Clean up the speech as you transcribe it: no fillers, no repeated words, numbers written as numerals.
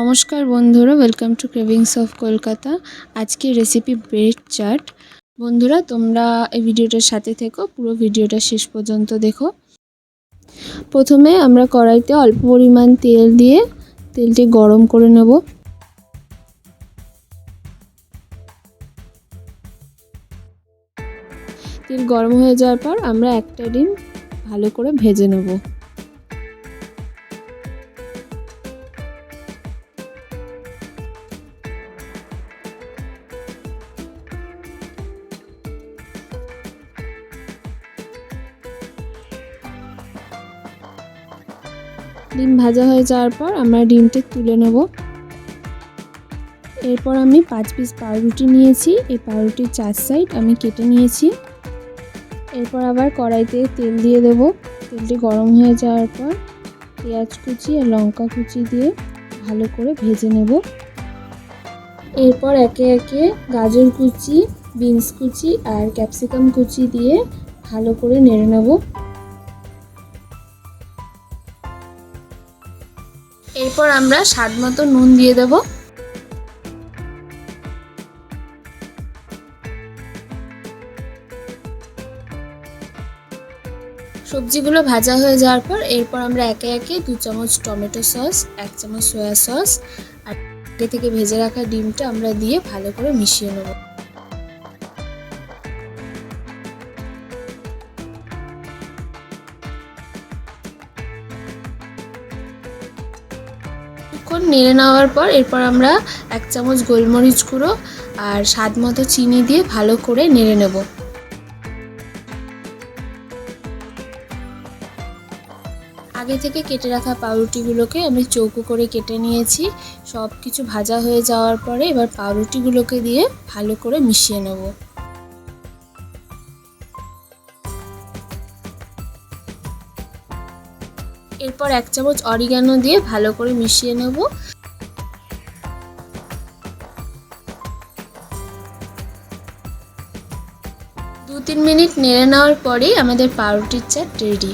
নমস্কার বন্ধুরা, welcome to cravings of Kolkata. আজকের রেসিপি ব্রেড চাট। বন্ধুরা, তোমরা এই ভিডিওটার সাথে থেকো, পুরো ভিডিওটা শেষ পর্যন্ত দেখো। প্রথমে আমরা কড়াইতে অল্প পরিমাণ তেল দিয়ে তেলটি গরম করে নেব। তেল গরম হয়ে যাওয়ার পর আমরা একটা ডিম ভালো করে ভেজে নেব। ডিম ভাজা হয়ে যাওয়ার পর আমরা ডিমটা তুলে নেব। এরপর আমি 5 পিস পাউরুটি নিয়েছি। এই পাউরুটির 4 সাইড আমি কেটে নিয়েছি। এরপর আবার কড়াইতে তেল দিয়ে দেব। তেলটি গরম হয়ে যাওয়ার পর পেঁয়াজ কুচি আর লঙ্কা কুচি দিয়ে ভালো করে ভেজে নেব। এরপর একে একে গাজর কুচি, বিনস কুচি আর ক্যাপসিকাম কুচি দিয়ে ভালো করে নেড়ে নেব। এরপর আমরা স্বাদ মতো নুন দিয়ে দেব। সবজিগুলো ভাজা হয়ে যাওয়ার পর এরপর আমরা একে একে 2 চামচ টমেটো সস, 1 চামচ সয়া সস আর আগে থেকে ভেজে রাখা ডিমটা আমরা দিয়ে ভালো করে মিশিয়ে নেব। কিছুক্ষণ নেড়ে নেওয়ার পর এরপর আমরা 1 চামচ গোলমরিচ গুঁড়ো আর স্বাদ মতো চিনি দিয়ে ভালো করে নেড়ে নেব। আগে থেকে কেটে রাখা পাউরুটিগুলোকে আমি চৌকো করে কেটে নিয়েছি। সব কিছু ভাজা হয়ে যাওয়ার পরে এবার পাউরুটিগুলোকে দিয়ে ভালো করে মিশিয়ে নেব। এরপর 1 চামচ অরিগানো দিয়ে ভালো করে মিশিয়ে নেব। 2-3 মিনিট নেড়ে নেওয়ার পরেই আমাদের পাউরুটির চাট রেডি।